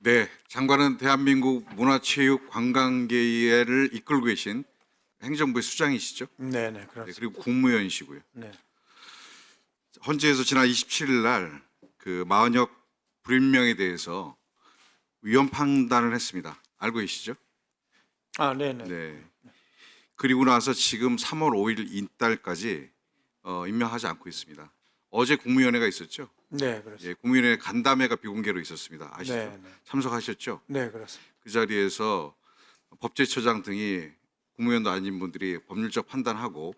네, 장관은 대한민국 문화체육관광계를 이끌고 계신 행정부의 수장이시죠. 네네, 네, 그렇습니다. 그리고 국무위원이시고요. 네. 헌재에서 지난 27일 날 그 마은혁 불임명에 대해서 위헌 판단을 했습니다. 알고 계시죠? 아, 네네. 네. 그리고 나서 지금 3월 5일 이달까지 임명하지 않고 있습니다. 어제 국무위원회가 있었죠. 네, 그렇습니다. 예, 국무위원회 간담회가 비공개로 있었습니다. 아시죠? 네, 네. 참석하셨죠? 네, 그렇습니다. 그 자리에서 법제처장 등이 국무위원도 아닌 분들이 법률적 판단하고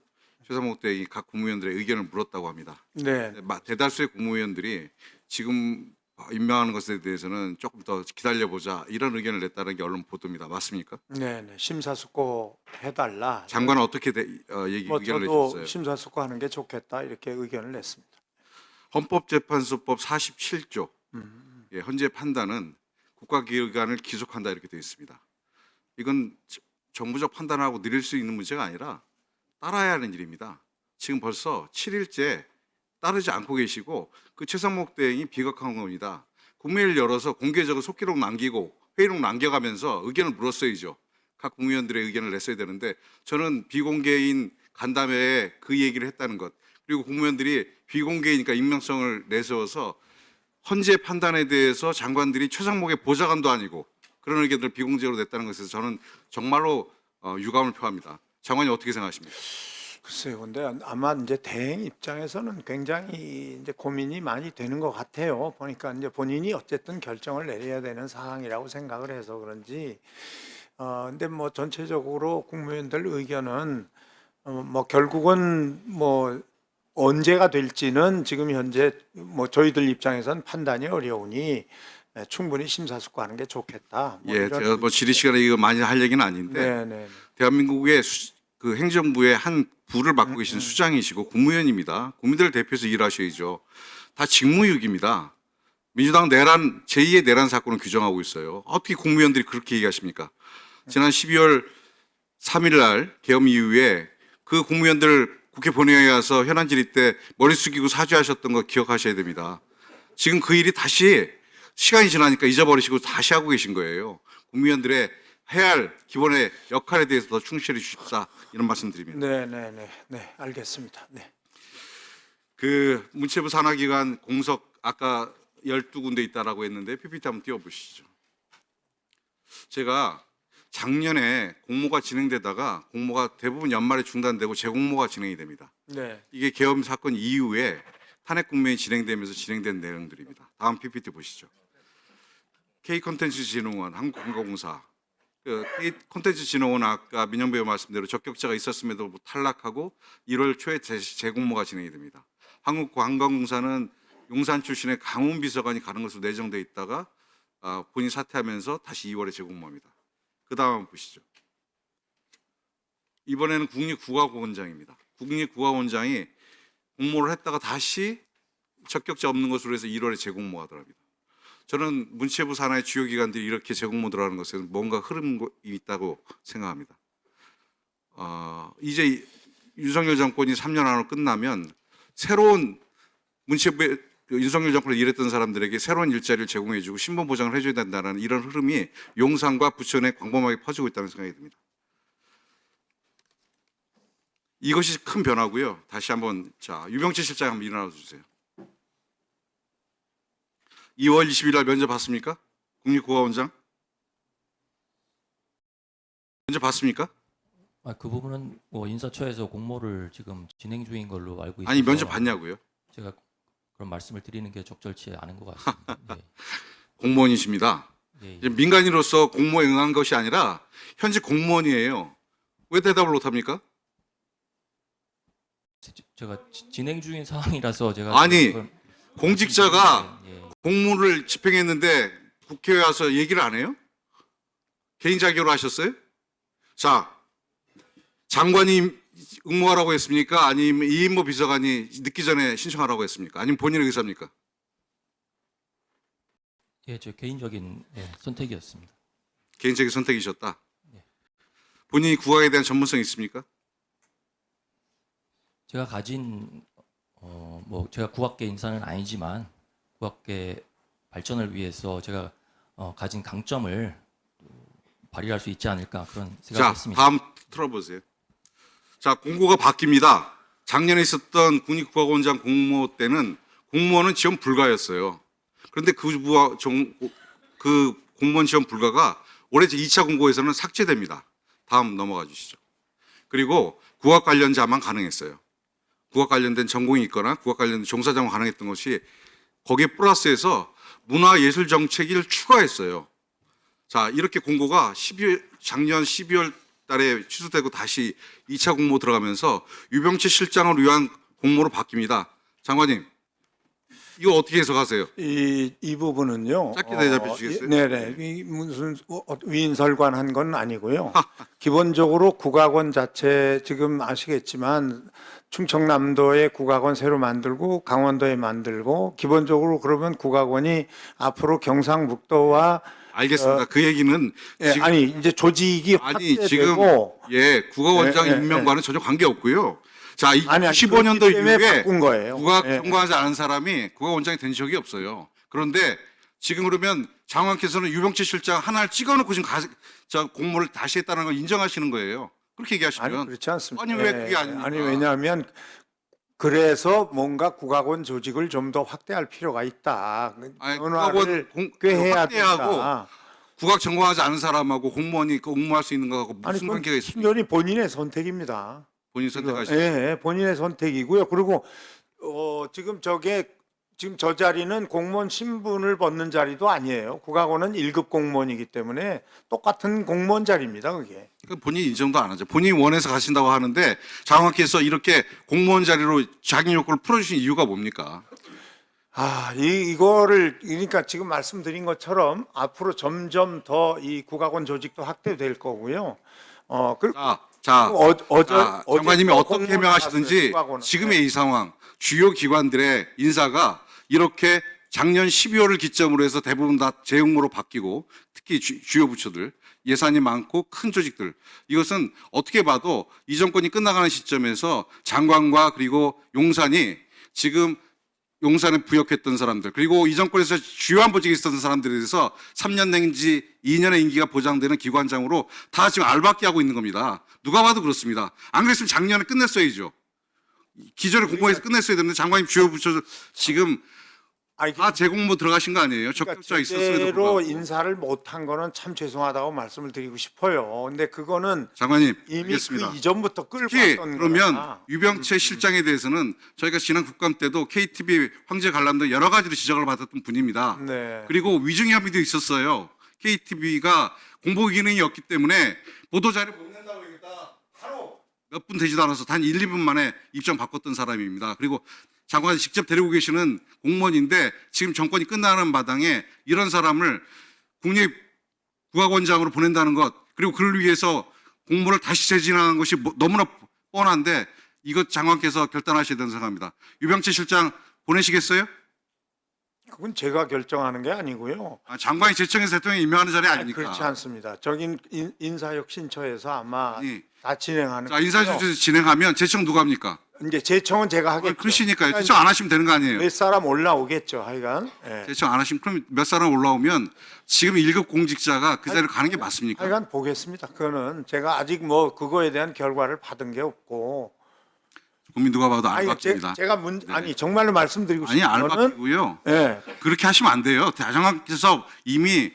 최상목 대행이 각 국무위원들의 의견을 물었다고 합니다. 네, 대다수의 국무위원들이 지금 임명하는 것에 대해서는 조금 더 기다려보자 이런 의견을 냈다는 게 언론 보도입니다. 맞습니까? 네, 네. 심사숙고 해달라. 장관은 어떻게 뭐 의견을 저도 내셨어요? 심사숙고하는 게 좋겠다 이렇게 의견을 냈습니다. 헌법재판소법 47조 예, 헌재 판단은 국가기관을 기속한다 이렇게 되어 있습니다. 이건 정부적 판단하고 느릴 수 있는 문제가 아니라 따라야 하는 일입니다. 지금 벌써 7일째 따르지 않고 계시고 그 최상목 대행이 비각한 겁니다. 국회를 열어서 공개적으로 속기록 남기고 회의록 남겨가면서 의견을 물었어야죠. 각 국무위원들의 의견을 냈어야 되는데 저는 비공개인 간담회에 그 얘기를 했다는 것 그리고 국무위원들이 비공개이니까 익명성을 내세워서 헌재 판단에 대해서 장관들이 최상목의 보좌관도 아니고 그런 의견들을 비공개로 냈다는 것에서 저는 정말로 유감을 표합니다. 장관이 어떻게 생각하십니까? 글쎄요, 근데 아마 이제 대행 입장에서는 굉장히 이제 고민이 많이 되는 것 같아요. 보니까 이제 본인이 어쨌든 결정을 내려야 되는 상황이라고 생각을 해서 그런지. 근데 뭐 전체적으로 국무위원들 의견은 뭐 결국은 뭐 언제가 될지는 지금 현재 뭐 저희들 입장에서는 판단이 어려우니 충분히 심사숙고하는 게 좋겠다. 뭐 예, 이런 제가 뭐 질의 시간에 이거 많이 할 얘기는 아닌데 네, 네, 대한민국의 그 행정부의 한 부를 맡고 계신 수장이시고 국무위원입니다. 국민들을 대표해서 일하셔야죠. 다 직무유기입니다. 민주당 내란 제2의 내란 사건을 규정하고 있어요. 어떻게 국무위원들이 그렇게 얘기하십니까? 지난 12월 3일 날 계엄 이후에 그 국무위원들 국회 본회의에 와서 현안 질의 때 머리 숙이고 사죄하셨던 거 기억하셔야 됩니다. 지금 그 일이 다시 시간이 지나니까 잊어버리시고 다시 하고 계신 거예요. 국무위원들의 해야 할 기본의 역할에 대해서 더 충실해 주십사 이런 말씀드립니다. 네, 네, 네, 네, 알겠습니다. 네. 그 문체부 산하기관 공석 아까 12군데 있다라고 했는데 PPT 한번 띄워보시죠. 제가 작년에 공모가 진행되다가 공모가 대부분 연말에 중단되고 재공모가 진행이 됩니다. 네. 이게 계엄 사건 이후에 탄핵 국면이 진행되면서 진행된 내용들입니다. 다음 PPT 보시죠. K콘텐츠진흥원, 한국관광공사. 그 콘텐츠진흥원 아까 민영배우 말씀대로 적격자가 있었음에도 탈락하고 1월 초에 재공모가 진행이 됩니다. 한국관광공사는 용산 출신의 강훈 비서관이 가는 것으로 내정돼 있다가 본인 사퇴하면서 다시 2월에 재공모합니다. 그 다음 한번 보시죠. 이번에는 국립국악원장입니다. 국립국악원장이 공모를 했다가 다시 적격자 없는 것으로 해서 1월에 재공모하더랍니다. 저는 문체부 산하의 주요 기관들이 이렇게 재공모 들어가는 것은 뭔가 흐름이 있다고 생각합니다. 이제 윤석열 정권이 3년 안으로 끝나면 새로운 문체부의 윤석열 정권을 일했던 사람들에게 새로운 일자리를 제공해주고 신분 보장을 해줘야 된다는 이런 흐름이 용산과 부천에 광범하게 퍼지고 있다는 생각이 듭니다. 이것이 큰 변화고요. 다시 한번 자 유병재 실장 한번 일어나 주세요. 2월 20일 날 면접 봤습니까? 국립국악원장 면접 봤습니까? 그 부분은 뭐 인사처에서 공모를 지금 진행 중인 걸로 알고 있어서 아니 면접 봤냐고요? 제가 그런 말씀을 드리는 게 적절치 않은 것 같습니다. 공무원이십니다. 예, 이제 민간인으로서 공모에 응한 것이 아니라 현직 공무원이에요. 왜 대답을 못합니까? 제가 진행 중인 상황이라서 제가 아니, 그걸 공직자가 예, 공무를 집행했는데 국회에 와서 얘기를 안 해요? 개인 자격으로 하셨어요? 자, 장관이 응모하라고 했습니까? 아니면 이인모 비서관이 늦기 전에 신청하라고 했습니까? 아니면 본인의 의사입니까? 예, 제 개인적인 선택이었습니다. 개인적인 선택이셨다. 네. 본인이 국악에 대한 전문성이 있습니까? 제가 가진 뭐 제가 국악계 인사는 아니지만 국악계 발전을 위해서 제가 가진 강점을 또 발휘할 수 있지 않을까 그런 자, 생각했습니다. 다음 틀어보세요. 자, 공고가 바뀝니다. 작년에 있었던 국립국가원장 공모 때는 공무원은 지원 불가였어요. 그런데 그 공무원 지원 불가가 올해 2차 공고에서는 삭제됩니다. 다음 넘어가 주시죠. 그리고 국악 관련자만 가능했어요. 국악 관련된 전공이 있거나 국악 관련된 종사자만 가능했던 것이 거기에 플러스해서 문화예술 정책을 추가했어요. 자, 이렇게 공고가 작년 12월 달에 취소되고 다시 2차 공모 들어가면서 유병치 실장을 위한 공모로 바뀝니다. 장관님, 이거 어떻게 해석하세요? 이 부분은요. 짧게 대답해 주시겠어요? 네네. 무슨 위인설관한 건 아니고요. 기본적으로 국악원 자체 지금 아시겠지만 충청남도에 국악원 새로 만들고 강원도에 만들고 기본적으로 그러면 국악원이 앞으로 경상북도와 알겠습니다. 그 얘기는 예, 지금 아니 이제 조직이 아니 지금 확대되고 국가원장 예, 예, 임명과는 전혀 관계 없고요. 자, 아니, 15년도 그렇기 때문에 이후에 바꾼 거예요. 국악 예. 전공하지 않은 사람이 국가원장이 된 적이 없어요. 그런데 지금 그러면 장관께서는 유병치 실장 하나를 찍어놓고 지금 저 공모를 다시 했다는 걸 인정하시는 거예요. 그렇게 아니 얘기하시면 그렇지 않습니다. 아니, 왜 그게 아닙니까? 아니 왜냐하면 그래서 뭔가 국악원 조직을 좀 더 확대할 필요가 있다. 아니, 변화를 국악원 꾀해야 확대하고 된다. 국악 전공하지 않은 사람하고 공무원이 공모할 수 있는 거하고 아니 무슨 그건 관계가 있습니까? 순전히 본인의 선택입니다. 본인 선택하시죠. 예, 본인의 선택이고요. 그리고 지금 지금 저 자리는 공무원 신분을 벗는 자리도 아니에요. 국악원은 1급 공무원이기 때문에 똑같은 공무원 자리입니다. 그게. 본인 인정도 안 하죠. 본인이 원해서 가신다고 하는데 장관께서 이렇게 공무원 자리로 자기 요구를 풀어주신 이유가 뭡니까? 이거를 그러니까 지금 말씀드린 것처럼 앞으로 점점 더 이 국악원 조직도 확대될 거고요. 장관님이 어떻게 공무원 해명하시든지 나갔어요, 국악원은. 지금의 이 상황, 주요 기관들의 인사가 이렇게 작년 12월을 기점으로 해서 대부분 다 재용무로 바뀌고 특히 주요 부처들 예산이 많고 큰 조직들 이것은 어떻게 봐도 이 정권이 끝나가는 시점에서 장관과 그리고 용산이 지금 용산에 부역했던 사람들 그리고 이 정권에서 주요한 보직에 있었던 사람들에 대해서 3년 내지 2년의 임기가 보장되는 기관장으로 다 지금 알박기 하고 있는 겁니다. 누가 봐도 그렇습니다. 안 그랬으면 작년에 끝냈어야죠. 기존에 공모해서 끝냈어야 되는데 장관님 주요 부처 지금 다 재공모 들어가신 거 아니에요? 적격자 있었어요. 제대로 인사를 못한 거는 참 죄송하다고 말씀을 드리고 싶어요. 근데 그거는 장관님 이미 알겠습니다. 그 이전부터 끌고 특히 왔던 그러면 거라. 유병채 실장에 대해서는 저희가 지난 국감 때도 KTV 황제 관람도 여러 가지로 지적을 받았던 분입니다. 네. 그리고 위증 혐의도 있었어요. KTV가 공보 기능이 없기 때문에 보도 자료 못 낸다고 하니까 바로 몇 분 되지도 않아서 단 1, 2분 만에 입장 바꿨던 사람입니다. 그리고 장관이 직접 데리고 계시는 공무원인데 지금 정권이 끝나는 마당에 이런 사람을 국립국악원장으로 보낸다는 것 그리고 그를 위해서 공모를 다시 재진하는 것이 너무나 뻔한데 이것 장관께서 결단하셔야 된다고 생각합니다. 유병채 실장 보내시겠어요? 그건 제가 결정하는 게 아니고요. 장관이 제청해서 대통령이 임명하는 자리 아닙니까? 그렇지 않습니다. 저긴 인사혁신처에서 아마 아니, 다 진행하는 자, 인사조치 진행하면 제청 누가 합니까? 이제 제청은 제가 하겠죠. 그러시니까요. 제청 안 하시면 되는 거 아니에요? 몇 사람 올라오겠죠. 하여간. 예. 제청 안 하시면 그럼 몇 사람 올라오면 지금 1급 공직자가 그 자리로 가는 게 맞습니까? 하여간 보겠습니다. 그거는 제가 아직 뭐 그거에 대한 결과를 받은 게 없고. 국민 누가 봐도 아니 알박입니다. 제가 아니 정말로 말씀드리고 아니 싶은 거는 알박이고요. 예. 그렇게 하시면 안 돼요. 장관께서 이미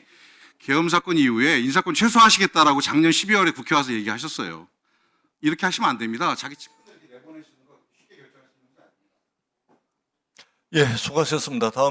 계엄 사건 이후에 인사권 최소화하시겠다라고 작년 12월에 국회 와서 얘기하셨어요. 이렇게 하시면 안 됩니다. 자기 예, 수고하셨습니다. 다음